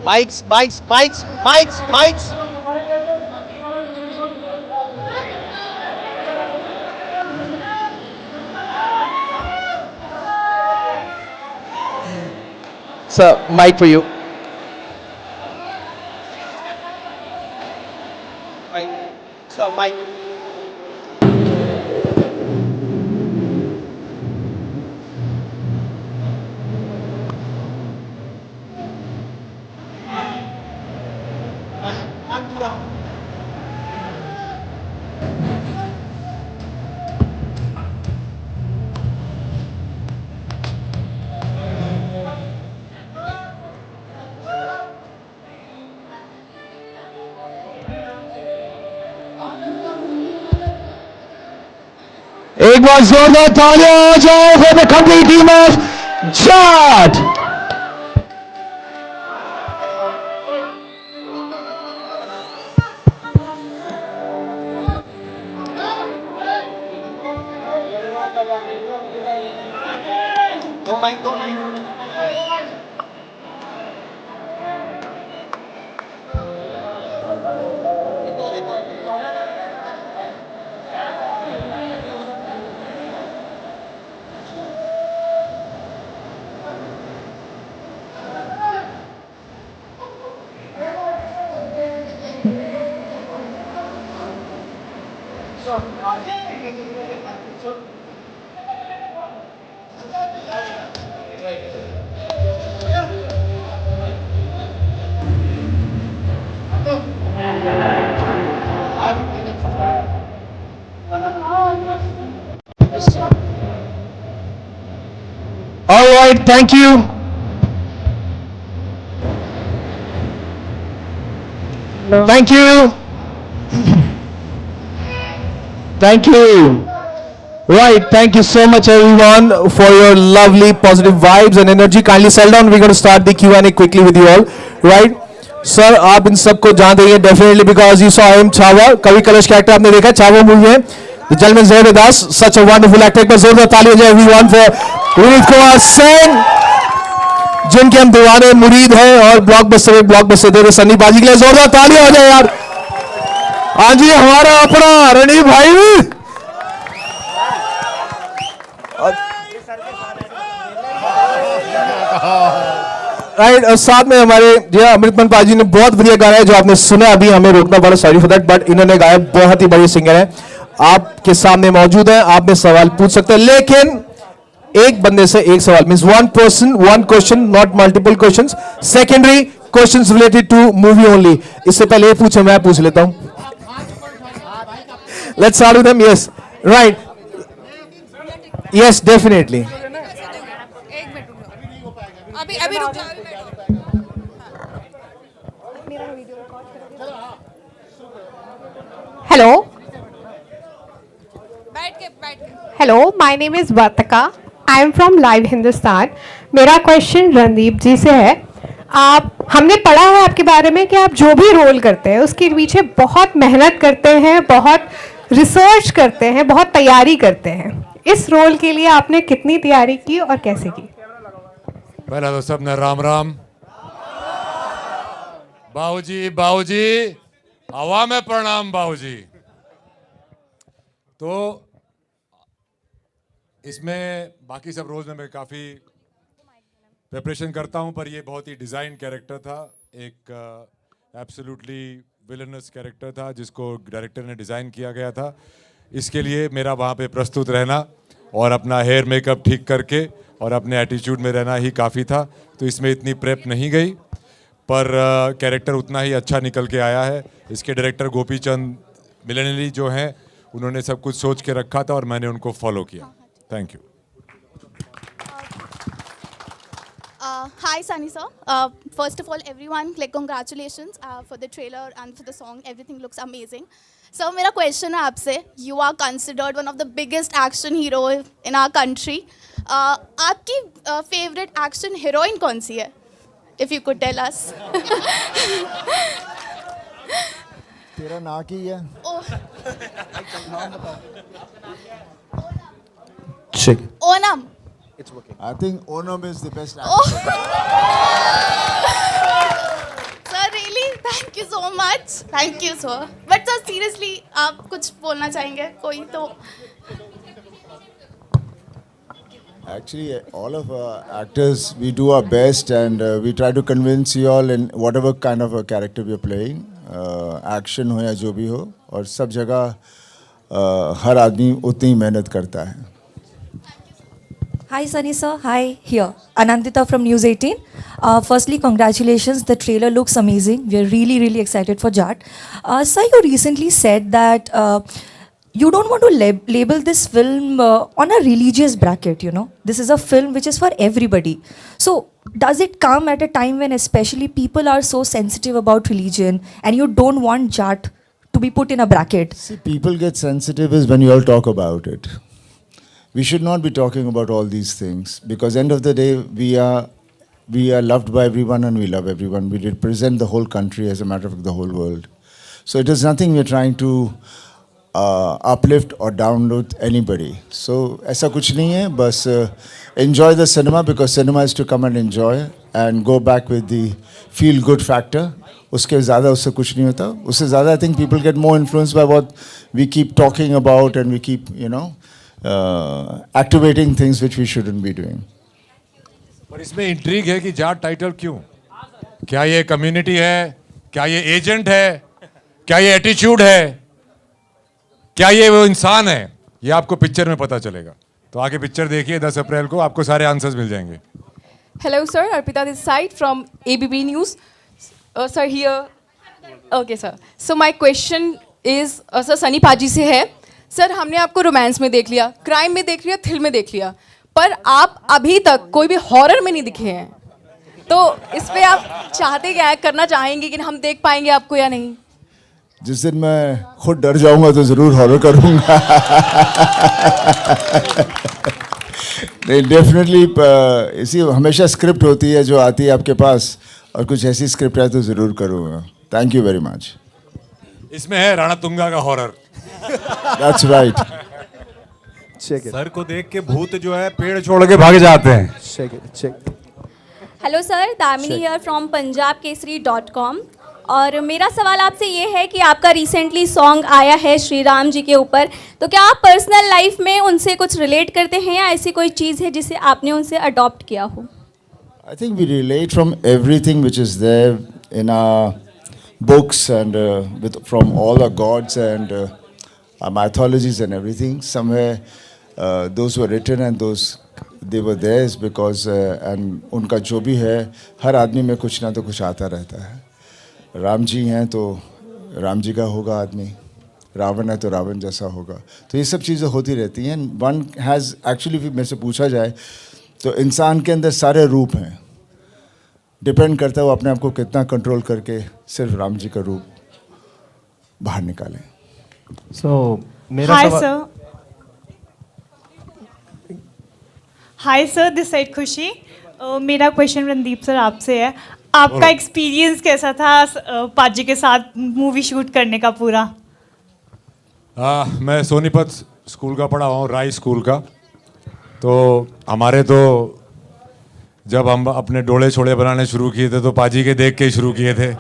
Mics, mics, mics, mics, mics. Sir, mic for you. Mic. Sir, mic. एक बार जोरदार तालियां हो जाए for the complete team of Jat. All right, thank you. No. Thank you. Thank you. Right, thank you so much everyone for your lovely positive vibes and energy. Kindly settle down. We're going to start the Q&A quickly with you all. Right? Sir, आप इन सबको जानते हैं definitely because you saw him Chhawa. कवि कलश का actor आपने देखा Chhawa movie में. The gentleman Zahir Das, such a wonderful actor. एक बार जोरदार ताली हो जाए everyone for Vineet Kumar Singh, जिनके हम दीवाने मुरीद हैं और ब्लॉकबस्टर दे रहे सन्नी बाजी के लिए जोरदार ताली हो जाए यार. हाँ जी, हमारा अपना रणदीप भाई. राइट, और साथ में हमारे अमृतमन पाजी ने बहुत बढ़िया गाया है जो आपने सुना. अभी हमें रोकना पड़ा, सॉरी फॉर दैट, बट इन्होंने गाया. बहुत ही बढ़िया सिंगर है. आपके सामने मौजूद है, आप में सवाल पूछ सकते हैं, लेकिन एक बंदे से एक सवाल. Means one person one question, not multiple questions. Secondary questions related to movie only. इससे पहले ये पूछे, मैं पूछ लेता हूं. Let's start with him. Yes, right, yes, definitely. अभी रुक जाओ. हेलो, बैठ के. Hello, my name is Vartika. I am from live Hindustan. मेरा क्वेश्चन रणदीप जी से है. हमने पढ़ा है आपके बारे में कि आप जो भी रोल करते हैं उसके पीछे बहुत मेहनत करते हैं, बहुत रिसर्च करते हैं, बहुत तैयारी करते हैं. इस रोल के लिए आपने कितनी तैयारी की और कैसे की? पहला तो सबने राम राम. बाबूजी, हवा में प्रणाम बाबूजी. तो इसमें बाकी सब रोल्स में मैं काफ़ी प्रिपरेशन करता हूं, पर ये बहुत ही डिज़ाइन कैरेक्टर था. एक एब्सोल्युटली विलनस कैरेक्टर था जिसको डायरेक्टर ने डिज़ाइन किया गया था. इसके लिए मेरा वहाँ पे प्रस्तुत रहना और अपना हेयर मेकअप ठीक करके और अपने एटीट्यूड में रहना ही काफ़ी था. तो इसमें इतनी प्रेप नहीं गई, पर कैरेक्टर उतना ही अच्छा निकल के आया है. इसके डायरेक्टर गोपीचंद मिलनली जो हैं, उन्होंने सब कुछ सोच के रखा था और मैंने उनको फॉलो किया. Thank you. Hi Sunny sir. First of all, everyone, congratulations for the trailer and for the song. Everything looks amazing. So, मेरा question है आपसे. You are considered one of the biggest action hero in our country. आपकी favorite action heroine कौन सी है? If you could tell us. तेरा नाम क्या है? Check. Onam. I think Onam is the best actor. Oh. Sir, really? Thank you so much. Thank you, sir. But sir, seriously, आप कुछ बोलना चाहेंगे? कोई तो Actually, all of actors, we do our best and we try to convince you all in whatever kind of a character we are playing. Action हो या जो भी हो, और सब जगह हर आदमी उतनी ही मेहनत करता है. Hi Sunny sir, hi here. Anandita from News 18. Firstly, congratulations. The trailer looks amazing. We are really excited for Jat. Sir, you recently said that you don't want to label this film on a religious bracket, you know. This is a film which is for everybody. So, does it come at a time when especially people are so sensitive about religion and you don't want Jat to be put in a bracket? See, people get sensitive is when you all talk about it. We should not be talking about all these things because end of the day we are loved by everyone and we love everyone. We represent the whole country, as a matter of fact, the whole world. So it is nothing we're trying to uplift or download anybody. So ऐसा कुछ नहीं है, बस enjoy the cinema because cinema is to come and enjoy and go back with the feel good factor. उसके ज़्यादा उससे कुछ नहीं होता. उससे ज़्यादा I think people get more influenced by what we keep talking about and we keep, you know, activating things which we shouldn't be doing. पर इसमें इंट्रीग है कि जाट टाइटल क्यों? क्या ये कम्युनिटी है? क्या ये एजेंट है? क्या ये एटीट्यूड है? क्या ये वो इंसान है? ये आपको पिक्चर में पता चलेगा. तो आगे पिक्चर देखिए 10 अप्रैल को, आपको सारे आंसर्स मिल जाएंगे. Hello, sir. Arpita this side from ABP News. Sir, here. Okay, sir. So my question is, sir, Sunny पाजी से है. सर, हमने आपको रोमांस में देख लिया, क्राइम में देख लिया, थ्रिल में देख लिया, पर आप अभी तक कोई भी हॉरर में नहीं दिखे हैं. तो इस पे आप चाहते क्या करना चाहेंगे कि हम देख पाएंगे आपको या नहीं? जिस दिन मैं खुद डर जाऊंगा तो ज़रूर हॉरर करूंगा. नहीं, डेफिनेटली इसी हमेशा स्क्रिप्ट होती है जो आती है आपके पास, और कुछ ऐसी स्क्रिप्ट है तो ज़रूर करूंगा. Thank you very much. इसमें है रणतुंगा का horror. That's right. Check it. Sir को देख के भूत जो है पेड़ छोड़ के भाग जाते हैं. Check it. Check. Hello sir, Damini here from punjabkesari.com. और मेरा सवाल आपसे ये है कि आपका रिसेंटली सॉन्ग आया है श्री राम जी के ऊपर, तो क्या आप पर्सनल लाइफ में उनसे कुछ रिलेट करते हैं या ऐसी कोई चीज़ है जिसे आपने उनसे अडॉप्ट किया हो? I think we relate from everything which is there in our books and from all our gods and our mythologies and everything. Somewhere those were written and those they were theirs because and उनका जो भी है हर आदमी में कुछ ना तो कुछ आता रहता है. राम जी हैं तो राम जी का होगा आदमी, रावण है तो रावण जैसा होगा. तो ये सब चीज़ें होती रहती हैं. वन हैज़ एक्चुअली मेरे से पूछा जाए तो इंसान के अंदर सारे रूप हैं. डिपेंड करता है वो अपने आप को कितना कंट्रोल करके सिर्फ राम जी का रूप बाहर निकालें. So, मेरा Hi सवाल. sir. Hi sir, this side खुशी. मेरा क्वेश्चन रणदीप सर आपसे है. आपका एक्सपीरियंस कैसा था पाजी के साथ मूवी शूट करने का पूरा? मैं सोनीपत स्कूल का पढ़ा हूँ, राय स्कूल का. तो हमारे तो जब हम अपने डोले छोड़े बनाने शुरू किए थे तो पाजी के देख के ही शुरू किए थे.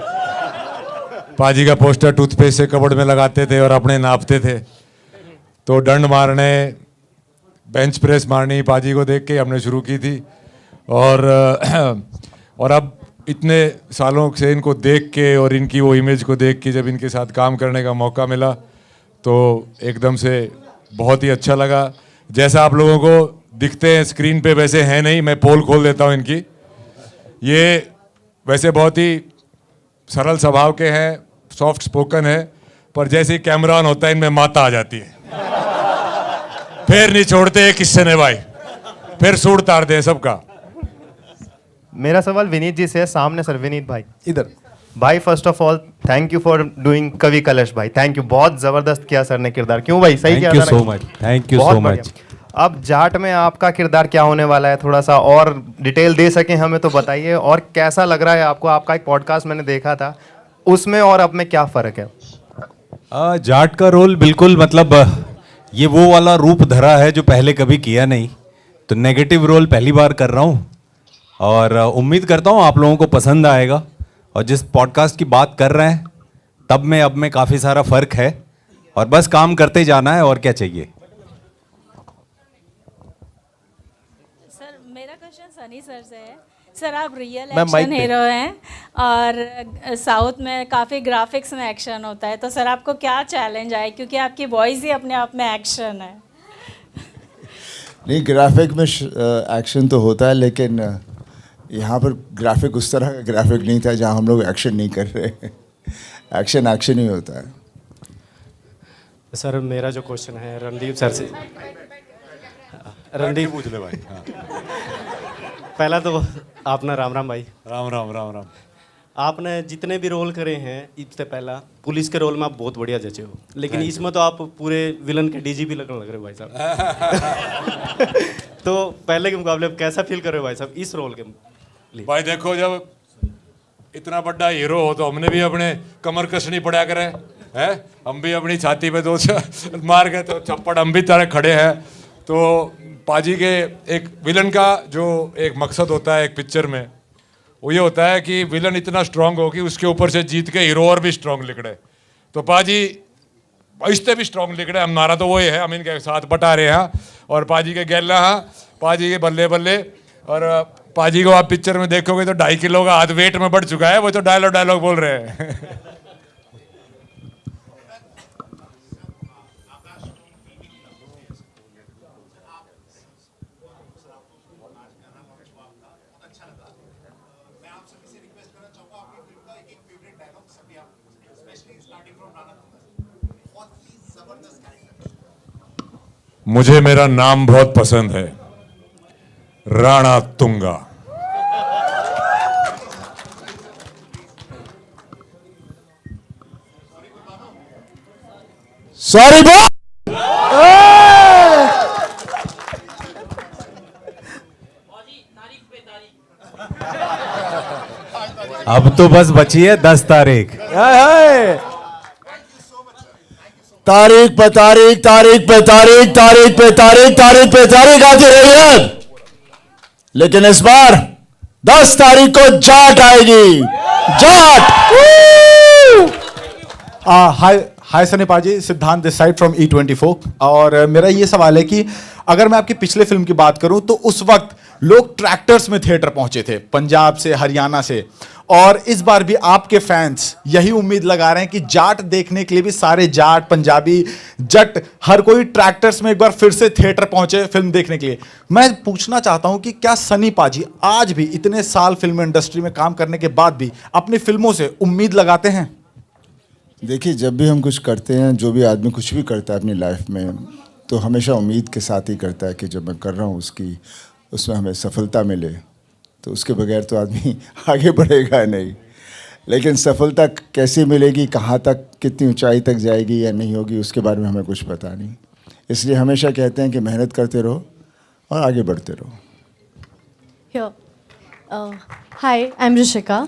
पाजी का पोस्टर टूथपेस्ट से कबर्ड में लगाते थे और अपने नापते थे. तो डंड मारने, बेंच प्रेस मारनी पाजी को देख के हमने शुरू की थी. और अब इतने सालों से इनको देख के और इनकी वो इमेज को देख के जब इनके साथ काम करने का मौका मिला तो एकदम से बहुत ही अच्छा लगा. जैसा आप लोगों को दिखते हैं स्क्रीन पे वैसे हैं नहीं. मैं पोल खोल देता हूँ इनकी. ये वैसे बहुत ही सरल स्वभाव के हैं, सॉफ्ट स्पोकन है, पर जैसे ही कैमरा ऑन होता है इनमें माता आ जाती है. फिर नहीं छोड़ते किससे ने भाई, फिर सूट तारते हैं सबका. मेरा सवाल विनीत जी से है. सामने सर, विनीत भाई इधर. भाई first of all thank you for doing कवि कलश. भाई थैंक यू, बहुत जबरदस्त किया सर ने किरदार. क्यों भाई, सही किया? Thank you so much. Thank you so much. अब जाट में आपका किरदार क्या होने वाला है, थोड़ा सा और डिटेल दे सकें हमें तो बताइए. और कैसा लग रहा है आपको? आपका एक पॉडकास्ट मैंने देखा था, उसमें और अब में क्या फ़र्क है? जाट का रोल बिल्कुल मतलब ये वो वाला रूप धरा है जो पहले कभी किया नहीं, तो नेगेटिव रोल पहली बार कर रहा हूँ और उम्मीद करता हूँ आप लोगों को पसंद आएगा। और जिस पॉडकास्ट की बात कर रहे हैं तब में अब में काफ़ी सारा फ़र्क है और बस काम करते जाना है, और क्या चाहिए। सर मेरा क्वेश्चन सनी सर से है। सर आप रियल मैम, माइक एक्शन पे। हीरो हैं और साउथ में काफ़ी ग्राफिक्स में एक्शन होता है, तो सर आपको क्या चैलेंज आए, क्योंकि आपकी वॉइस ही अपने आप में एक्शन है। नहीं, ग्राफिक में एक्शन तो होता है, लेकिन यहाँ पर ग्राफिक उस तरह का ग्राफिक नहीं था जहाँ हम लोग एक्शन नहीं कर रहे। एक्शन एक्शन ही होता है। सर मेरा जो क्वेश्चन है रणदीप सर से, रणदीप पूछ ले भाई। हाँ। पहला तो आपने राम राम भाई। राम राम राम राम। आपने जितने भी रोल करे हैं, इससे पहला पुलिस के रोल में आप बहुत बढ़िया जचे हो, लेकिन इसमें तो आप पूरे विलन के डीजीपी लगने लग रहे हो भाई साहब। तो पहले के मुकाबले आप कैसा फील कर रहे हो भाई साहब इस रोल के लिए? भाई देखो, जब इतना बड़ा हीरो हो तो हमने भी अपने कमर कसनी पड़ा करे है, हम भी अपनी छाती पे दो मार के तो चप्पड़ हम भी तरह खड़े हैं। तो पाजी के एक विलन का जो एक मकसद होता है एक पिक्चर में, वो ये होता है कि विलन इतना स्ट्रांग हो कि उसके ऊपर से जीत के हीरो और भी स्ट्रांग लिखड़े। तो पाजी इससे भी स्ट्रांग लिखड़े, हमारा तो वही है, हम इनके साथ बटा रहे हैं और पाजी के गैला हाँ, पाजी के बल्ले बल्ले। और पाजी को आप पिक्चर में देखोगे तो 2.5 किलो का हाथ वेट में बढ़ चुका है, वो तो डायलॉग बोल रहे हैं। मुझे मेरा नाम बहुत पसंद है, राणा तुंगा। सॉरी बोल। अब तो बस बची है 10 तारीख। तारीख पे तारीख, तारीख पे तारीख, तारीख पे तारीख, तारीख पे तारीख आती रही है, लेकिन इस बार 10 तारीख को जाट आएगी। जाट। हाय सनी पाजी, सिद्धांत दिस साइड फ्रॉम E24। और मेरा ये सवाल है कि अगर मैं आपकी पिछले फिल्म की बात करूं तो उस वक्त लोग ट्रैक्टर्स में थिएटर पहुंचे थे, पंजाब से, हरियाणा से, और इस बार भी आपके फैंस यही उम्मीद लगा रहे हैं कि जाट देखने के लिए भी सारे जाट, पंजाबी, जट, हर कोई ट्रैक्टर्स में एक बार फिर से थिएटर पहुंचे फिल्म देखने के लिए। मैं पूछना चाहता हूं कि क्या सनी पाजी आज भी इतने साल फिल्म इंडस्ट्री में काम करने के बाद भी अपनी फिल्मों से उम्मीद लगाते हैं? देखिए, जब भी हम कुछ करते हैं, जो भी आदमी कुछ भी करता है अपनी लाइफ में, तो हमेशा उम्मीद के साथ ही करता है कि जब मैं कर रहा हूँ उसमें हमें सफलता मिले, तो उसके बगैर तो आदमी आगे बढ़ेगा नहीं। लेकिन सफलता कैसे मिलेगी, कहाँ तक, कितनी ऊंचाई तक जाएगी या नहीं होगी, उसके बारे में हमें कुछ पता नहीं। इसलिए हमेशा कहते हैं कि मेहनत करते रहो और आगे बढ़ते रहो। हाय, आई एम ऋषिका।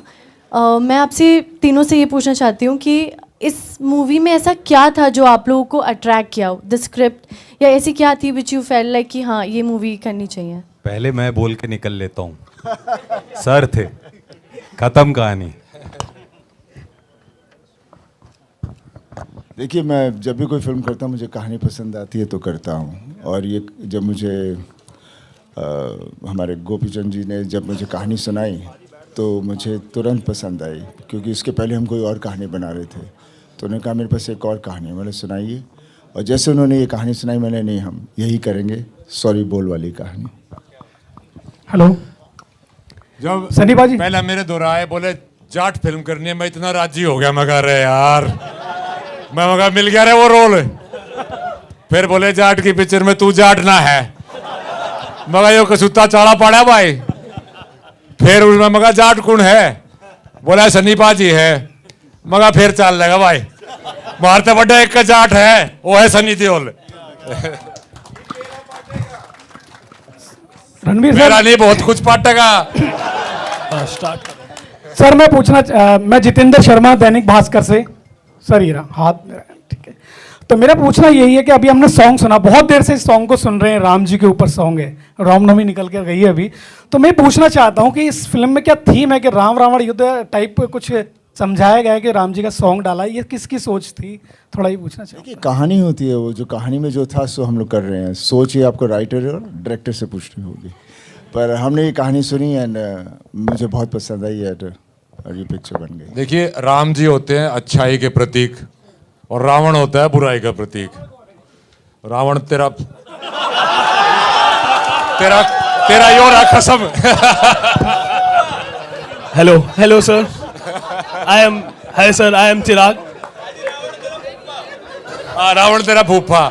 मैं आपसे तीनों से ये पूछना चाहती हूँ कि इस मूवी में ऐसा क्या था जो आप लोगों को अट्रैक्ट किया, द स्क्रिप्ट या ऐसी क्या थी विच यू फेल लाइक कि हाँ ये मूवी करनी चाहिए? पहले मैं बोल के निकल लेता हूँ। सर थे, खत्म कहानी। देखिए, मैं जब भी कोई फिल्म करता हूँ, मुझे कहानी पसंद आती है तो करता हूँ। और ये जब मुझे हमारे गोपीचंद जी ने जब मुझे कहानी सुनाई तो मुझे तुरंत पसंद आई, क्योंकि इसके पहले हम कोई और कहानी बना रहे थे। तो उन्होंने कहा मेरे पास एक और कहानी है, मैंने सुनाइए। और जैसे उन्होंने ये कहानी सुनाई, मैंने नहीं, हम यही करेंगे, सॉरी बोल वाली कहानी। हेलो, जब सनी पाजी पहले मेरे दोहराए बोले जाट फिल्म करनी है, मैं इतना राजी हो गया, मैं कह रहे यार, मैं मगर मिल गया रे वो रोल। फिर बोले जाट की पिक्चर में तू जाट ना है, मगर यो कसूता चाड़ा पड़ा भाई। फिर उसमें मगर जाट कौन है, बोला सनी पाजी है, मगर फिर चल लेगा भाई, मारते बड़े एक का जाट है, वो है सनी देओल। रणवीर मेरा नहीं, बहुत कुछ पाटेगा। सर मैं पूछना मैं जितेंद्र शर्मा, दैनिक भास्कर से। सर ये रहा हाथ मेरा, ठीक है। तो मेरा पूछना यही है कि अभी हमने सॉन्ग सुना, बहुत देर से इस सॉन्ग को सुन रहे हैं, राम जी के ऊपर सॉन्ग है, रामनवमी निकल के गई है अभी, तो मैं पूछना चाहता हूँ कि इस फिल्म में क्या थीम है कि राम रावण युद्ध टाइप कुछ समझाया गया है कि राम जी का सॉन्ग डाला है, ये किसकी सोच थी, थोड़ा ही पूछना चाहिए। देखिए कहानी होती है, वो जो कहानी में जो था सो हम लोग कर रहे हैं, सोच ये आपको राइटर और डायरेक्टर से पूछनी होगी, पर हमने ये कहानी सुनी एंड मुझे बहुत पसंद आई और ये पिक्चर बन गई। देखिए राम जी होते हैं अच्छाई के प्रतीक और रावण होता है बुराई का प्रतीक। रावण तेरा तेरा तेरा यो रहा कसम। Hello sir, hi sir, I am Chirag. Ravan तेरा फूफा।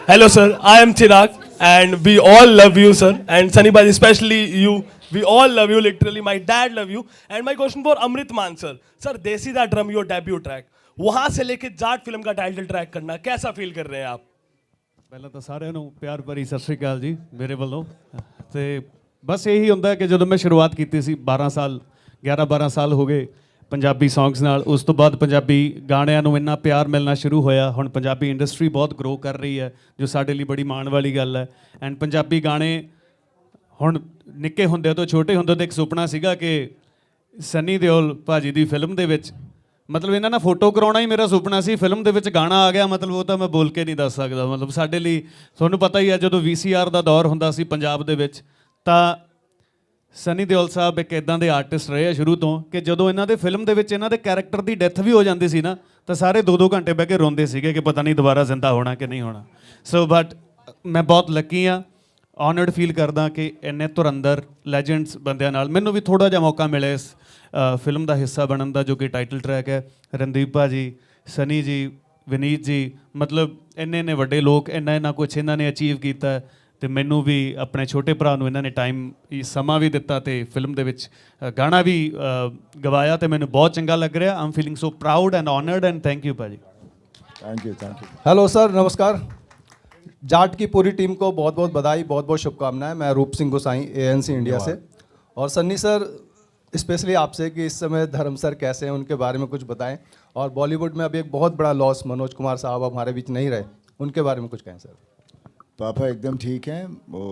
Hello sir, I am Chirag and we all love you sir, and Sunny Baji especially you, we all love you, literally my dad love you, and my question for Amrit Maan sir, देसी दा drum your debut track, वहां से लेके Jat film का title track करना कैसा feel कर रहे हैं आप? ਪਹਿਲਾਂ ਤਾਂ ਸਾਰਿਆਂ ਨੂੰ ਪਿਆਰ ਭਰੀ ਸਤਿ ਸ਼੍ਰੀ ਅਕਾਲ ਜੀ ਮੇਰੇ ਵੱਲੋਂ। ਤੇ ਬਸ ਇਹੀ ਹੁੰਦਾ ਕਿ ਜਦੋਂ ਮੈਂ ਸ਼ੁਰੂਆਤ ਕੀਤੀ ਸੀ 11-12 ਸਾਲ ਹੋ ਗਏ ਪੰਜਾਬੀ ਸੌਂਗਸ ਨਾਲ, ਉਸ ਤੋਂ ਬਾਅਦ ਪੰਜਾਬੀ ਗਾਣਿਆਂ ਨੂੰ ਇੰਨਾ ਪਿਆਰ ਮਿਲਣਾ ਸ਼ੁਰੂ ਹੋਇਆ। ਹੁਣ ਪੰਜਾਬੀ ਇੰਡਸਟਰੀ ਬਹੁਤ ਗਰੋ ਕਰ ਰਹੀ ਹੈ ਜੋ ਸਾਡੇ ਲਈ ਬੜੀ ਮਾਣ ਵਾਲੀ ਗੱਲ ਹੈ। ਐਂਡ ਪੰਜਾਬੀ ਗਾਣੇ ਹੁਣ ਨਿੱਕੇ ਹੁੰਦੇ ਤੋਂ ਛੋਟੇ ਹੁੰਦੇ ਤੋਂ ਇੱਕ ਸੁਪਨਾ ਸੀਗਾ ਕਿ ਸਨੀ ਦਿਓਲ ਭਾਜੀ ਦੀ ਫਿਲਮ ਦੇ ਵਿੱਚ, ਮਤਲਬ ਇਹਨਾਂ ਨਾਲ ਫੋਟੋ ਕਰਾਉਣਾ ਹੀ ਮੇਰਾ ਸੁਪਨਾ ਸੀ। ਫਿਲਮ ਦੇ ਵਿੱਚ ਗਾਣਾ ਆ ਗਿਆ, ਮਤਲਬ ਉਹ ਤਾਂ ਮੈਂ ਬੋਲ ਕੇ ਨਹੀਂ ਦੱਸ ਸਕਦਾ। ਮਤਲਬ ਸਾਡੇ ਲਈ ਤੁਹਾਨੂੰ ਪਤਾ ਹੀ ਹੈ ਜਦੋਂ VCR ਦਾ ਦੌਰ ਹੁੰਦਾ ਸੀ ਪੰਜਾਬ ਦੇ ਵਿੱਚ, ਤਾਂ ਸਨੀ ਦਿਓਲ ਸਾਹਿਬ ਇੱਕ ਇੱਦਾਂ ਦੇ ਆਰਟਿਸਟ ਰਹੇ ਆ ਸ਼ੁਰੂ ਤੋਂ ਕਿ ਜਦੋਂ ਇਹਨਾਂ ਦੇ ਫਿਲਮ ਦੇ ਵਿੱਚ ਇਹਨਾਂ ਦੇ ਕੈਰੈਕਟਰ ਦੀ ਡੈਥ ਵੀ ਹੋ ਜਾਂਦੀ ਸੀ ਨਾ, ਤਾਂ ਸਾਰੇ 2-2 ਘੰਟੇ ਬਹਿ ਕੇ ਰੋਂਦੇ ਸੀਗੇ ਕਿ ਪਤਾ ਨਹੀਂ ਦੁਬਾਰਾ ਜ਼ਿੰਦਾ ਹੋਣਾ ਕਿ ਨਹੀਂ ਹੋਣਾ। ਸੋ ਬਟ ਮੈਂ ਬਹੁਤ ਲੱਕੀ ਹਾਂ, ਆਨਰਡ ਫੀਲ ਕਰਦਾ ਕਿ ਇੰਨੇ ਧੁਰੰਦਰ ਲੈਜੈਂਡਸ ਬੰਦਿਆਂ ਨਾਲ ਮੈਨੂੰ ਵੀ ਥੋੜ੍ਹਾ ਜਿਹਾ ਮੌਕਾ ਮਿਲਿਆ ਇਸ ਫਿਲਮ ਦਾ ਹਿੱਸਾ ਬਣਨ ਦਾ, ਜੋ ਕਿ ਟਾਈਟਲ ਟਰੈਕ ਹੈ। ਰਣਦੀਪ ਭਾਜੀ, ਸਨੀ ਜੀ, ਵਿਨੀਤ ਜੀ, ਮਤਲਬ ਇੰਨੇ ਵੱਡੇ ਲੋਕ, ਇੰਨਾ ਕੁਛ ਇਹਨਾਂ ਨੇ ਅਚੀਵ ਕੀਤਾ, ਤੇ ਮੈਨੂੰ ਵੀ ਆਪਣੇ ਛੋਟੇ ਭਰਾ ਨੂੰ ਇਹਨਾਂ ਨੇ ਟਾਈਮ ਸਮਾਂ ਵੀ ਦਿੱਤਾ ਤੇ ਫਿਲਮ ਦੇ ਵਿੱਚ ਗਾਣਾ ਵੀ ਗਵਾਇਆ, ਤੇ ਮੈਨੂੰ ਬਹੁਤ ਚੰਗਾ ਲੱਗ ਰਿਹਾ। I am feeling so proud and honoured and thank you ਭਾਜੀ। Thank you. हेलो सर, नमस्कार। जाट की पूरी टीम को बहुत बहुत बधाई, बहुत बहुत शुभकामनाएं। मैं रूप सिंह गोसाई ANC इंडिया से, और सन्नी सर स्पेशली आपसे कि इस समय धर्म सर कैसे हैं, उनके बारे में कुछ बताएं। और बॉलीवुड में अभी एक बहुत बड़ा लॉस, मनोज कुमार साहब हमारे बीच नहीं रहे, उनके बारे में कुछ कहें सर। पापा एकदम ठीक है, वो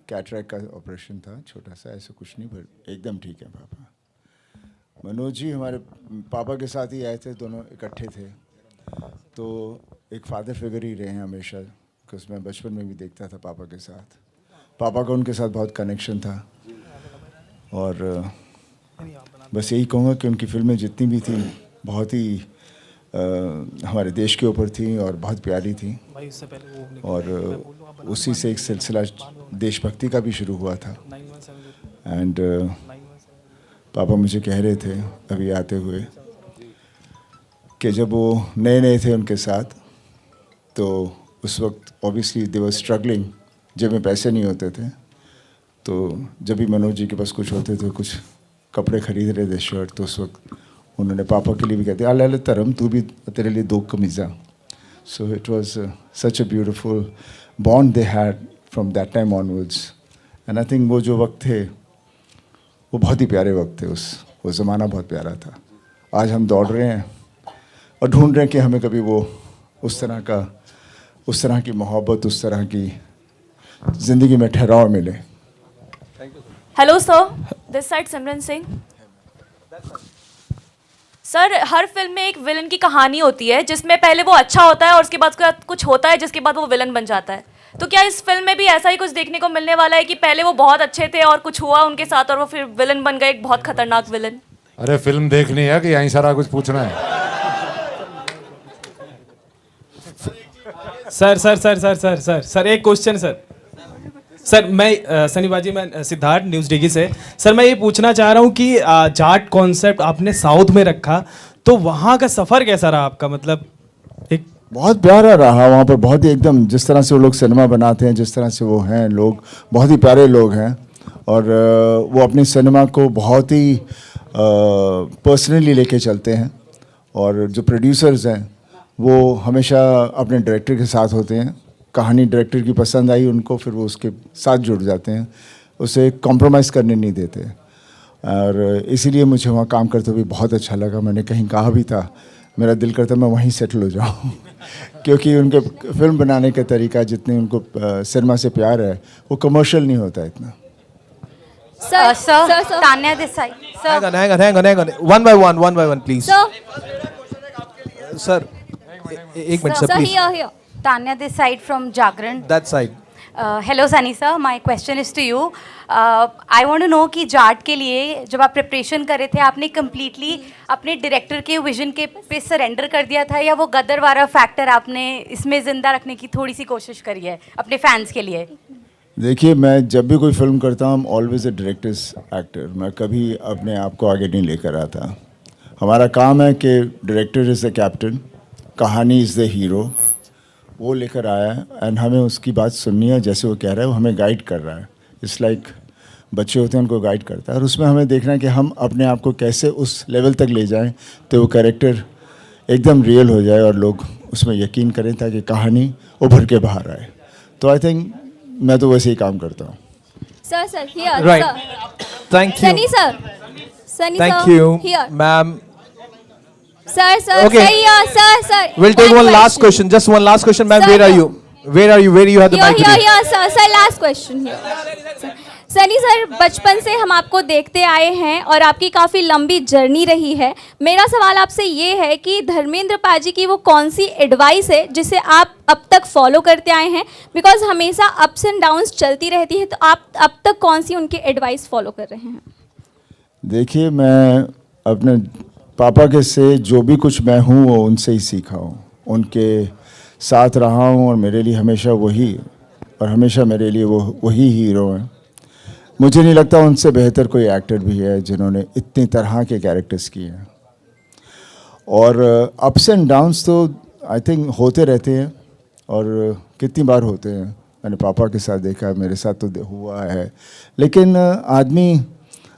कैटरैक्ट का ऑपरेशन था छोटा सा, ऐसा कुछ नहीं, पर एकदम ठीक है पापा। मनोज जी हमारे पापा के साथ ही आए थे, दोनों इकट्ठे थे, तो एक फादर फिगर ही रहे हैं हमेशा, बिकॉज मैं बचपन में भी देखता था पापा के साथ। पापा का उनके साथ बहुत कनेक्शन था, और बस यही कहूँगा कि उनकी फिल्में जितनी भी थी बहुत ही हमारे देश के ऊपर थी और बहुत प्यारी थी, और उसी से एक सिलसिला देशभक्ति का भी शुरू हुआ था। एंड पापा मुझे कह रहे थे अभी आते हुए कि जब वो नए थे उनके साथ, तो उस वक्त ऑब्वियसली दे वर स्ट्रगलिंग, जब में पैसे नहीं होते थे, तो जब भी मनोज जी के पास कुछ होते थे, कुछ कपड़े खरीद रहे थे, शर्ट, तो उस वक्त उन्होंने पापा के लिए भी कहते अल धर्म तू भी तेरे लिए 2 कमीज़ा। So it was such a beautiful bond they had from that time onwards, and I think वो जो वक्त थे वो बहुत ही प्यारे वक्त थे, वो ज़माना बहुत प्यारा था। आज हम दौड़ रहे हैं और ढूंढ रहे हैं कि हमें कभी वो उस तरह की मोहब्बत, उस तरह की ज़िंदगी में ठहराव मिले। Hello sir, this side Simran Singh. Sir, her film में एक विलन की कहानी होती है जिसमें पहले वो अच्छा होता है और उसके बाद कुछ होता है जिसके बाद वो विलन बन जाता है। तो क्या इस फिल्म में भी ऐसा ही कुछ देखने को मिलने वाला है कि पहले वो बहुत अच्छे थे और कुछ हुआ उनके साथ और वो फिर विलन बन गए, एक बहुत खतरनाक विलन? अरे फिल्म देखनी है कि यहीं सारा कुछ पूछना है? सर एक क्वेश्चन सर मैं सनी बाजी, मैं सिद्धार्थ न्यूज़ डिगी से। सर मैं ये पूछना चाह रहा हूँ कि जाट कॉन्सेप्ट आपने साउथ में रखा, तो वहाँ का सफ़र कैसा रहा आपका? मतलब एक बहुत प्यारा रहा वहाँ पर, बहुत ही एकदम जिस तरह से वो लोग सिनेमा बनाते हैं, जिस तरह से वो हैं लोग, बहुत ही प्यारे लोग हैं, और वो अपनी सिनेमा को बहुत ही पर्सनली लेके चलते हैं, और जो प्रोड्यूसर्स हैं वो हमेशा अपने डायरेक्टर के साथ होते हैं। कहानी डायरेक्टर की पसंद आई उनको, फिर वो उसके साथ जुड़ जाते हैं, उसे कॉम्प्रोमाइज़ करने नहीं देते, और इसीलिए मुझे वहाँ काम करते हुए बहुत अच्छा लगा। मैंने कहीं कहा भी था मेरा दिल करता है मैं वहीं सेटल हो जाऊँ क्योंकि उनके फिल्म बनाने का तरीका, जितनी उनको सिनेमा से प्यार है, वो कमर्शियल नहीं होता इतना. Sir Tanya Desai hang on. One by one, please. Sir, एक मिनट sir, sir please. Here Tanya Desai from Jagran. That side. Hello Sunny sir, my question is to you. I want to know कि जाट के लिए जब आप प्रिपरेशन कर रहे थे, आपने कम्प्लीटली अपने डायरेक्टर के विजन के पे सरेंडर कर दिया था, या वो गदर वाला फैक्टर आपने इसमें ज़िंदा रखने की थोड़ी सी कोशिश करी है अपने फैंस के लिए? देखिए, मैं जब भी कोई फिल्म करता हूँ, ऑलवेज अ डायरेक्टर्स एक्टर. मैं कभी अपने आप को आगे नहीं लेकर आता. हमारा काम है कि डायरेक्टर इज़ द कैप्टन, कहानी इज़ द हीरो. वो लेकर आया है एंड हमें उसकी बात सुननी है. जैसे वो कह रहा है, वो हमें गाइड कर रहा है. इट्स लाइक बच्चे होते हैं, उनको गाइड करता है. और उसमें हमें देखना है कि हम अपने आप को कैसे उस लेवल तक ले जाएं तो वो कैरेक्टर एकदम रियल हो जाए और लोग उसमें यकीन करें, ताकि कहानी उभर के बाहर आए. तो आई थिंक मैं तो वैसे ही काम करता हूँ. Sir here. Right. Thank you. Sunny sir Thank you, here. ma'am. Sir Okay. Sir We'll take one last question. Just one last question, ma'am. Sir, Where are here. you? Where you have the mic today? Here sir last question here. Sunny sir, बचपन से हम आपको देखते आए हैं और आपकी काफ़ी लंबी जर्नी रही है. मेरा सवाल आपसे ये है कि धर्मेंद्र पाजी की वो कौन सी एडवाइस है जिसे आप अब तक फॉलो करते आए हैं? बिकॉज हमेशा अप्स एंड डाउन्स चलती रहती है, तो आप अब तक कौन सी उनकी एडवाइस फॉलो कर रहे हैं? देखिए, मैं अपने पापा के से जो भी कुछ मैं हूँ वो उनसे ही सीखा हूँ. उनके साथ रहा हूँ और मेरे लिए हमेशा वही, और हमेशा मेरे लिए वो वही हीरो हैं. मुझे नहीं लगता उनसे बेहतर कोई एक्टर भी है जिन्होंने इतनी तरह के कैरेक्टर्स किए हैं. और अप्स एंड डाउन्स तो आई थिंक होते रहते हैं, और कितनी बार होते हैं. मैंने पापा के साथ देखा है, मेरे साथ तो हुआ है. लेकिन आदमी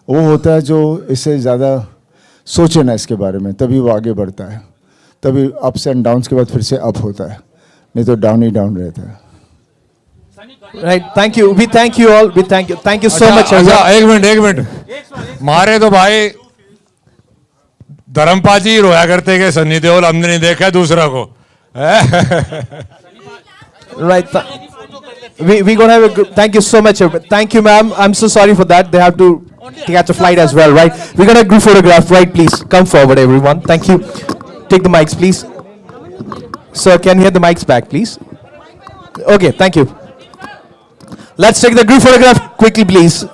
वो होता है जो इससे ज़्यादा सोचे ना इसके बारे में, तभी वो आगे बढ़ता है. तभी अप्स एंड डाउन्स के बाद फिर से अप होता है, नहीं तो डाउन ही डाउन रहता है. Right. Thank you. We thank you all. We thank you. Thank you so much. अच्छा, एक मिनट मारे तो भाई धर्मपाल जी रोया करते के सन्नी देओल हमने नहीं देखा दूसरा को. Right. We gonna have a good. Thank you so much. Thank you, ma'am. I'm so sorry for that. They have to catch a flight as well, right? We're gonna group photograph, right? Please come forward, everyone. Thank you. Take the mics, please. Sir, can we have the mics back, please? Okay. Thank you. Let's take the group photograph quickly, please.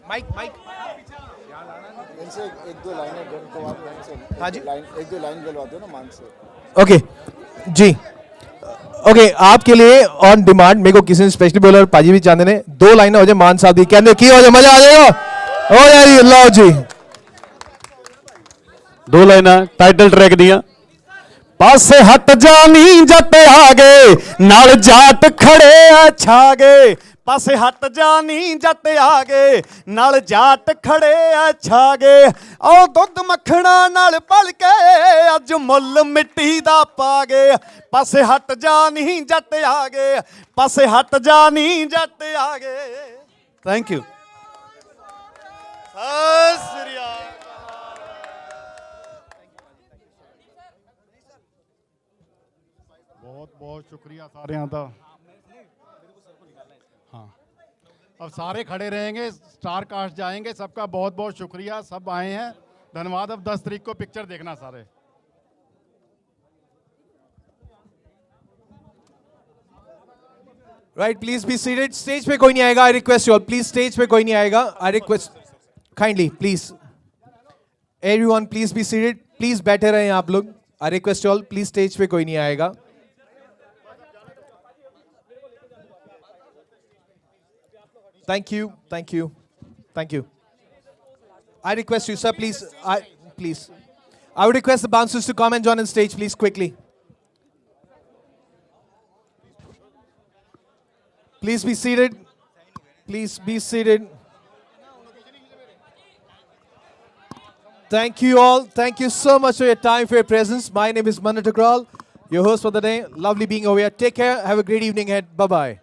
Mike. एक दो लाइनें हाँ जी, एक दो line गलवा दो ना मान से. ओके जी. ओके, आपके लिए ऑन डिमांड मेरे को किसी ने स्पेशली बोला, और पाजी भी चाहते ने 2 लाइनें हो जाए मान साहब दी, कहते की हो जाए, मजा आ जाएगा. हो जाएगी. लो जी, 2 लाइना टाइटल ट्रैक दिया. पासे हट जानी जट आगे, नाल जाट खड़े छागे. पासे हट जानी जट आगे, नाल जाट खड़े छागे. ओ दुध मखना नाल पल के, अज मुल मिट्टी दा पागे. पासे हट जानी जट आगे, पासे हट जानी जट आगे. Thank you. बहुत शुक्रिया सारे का. हाँ, अब सारे खड़े रहेंगे, स्टार कास्ट जाएंगे. सबका बहुत बहुत शुक्रिया, सब आए हैं, धन्यवाद. अब 10 तारीख को पिक्चर देखना सारे. Right, please be seated. Stage पे कोई नहीं आएगा. I request you all, please stage पे कोई नहीं आएगा. I request kindly, please everyone, please be seated. Please बैठे रहें आप लोग. I request you all, please stage पे कोई नहीं आएगा. Thank you. I request you, sir, please. I would request the bouncers to come and join on stage, please, quickly. Please be seated. Please be seated. Thank you all. Thank you so much for your time, for your presence. My name is Manat Agrawal, your host for the day. Lovely being over here. Take care. Have a great evening ahead. Bye-bye.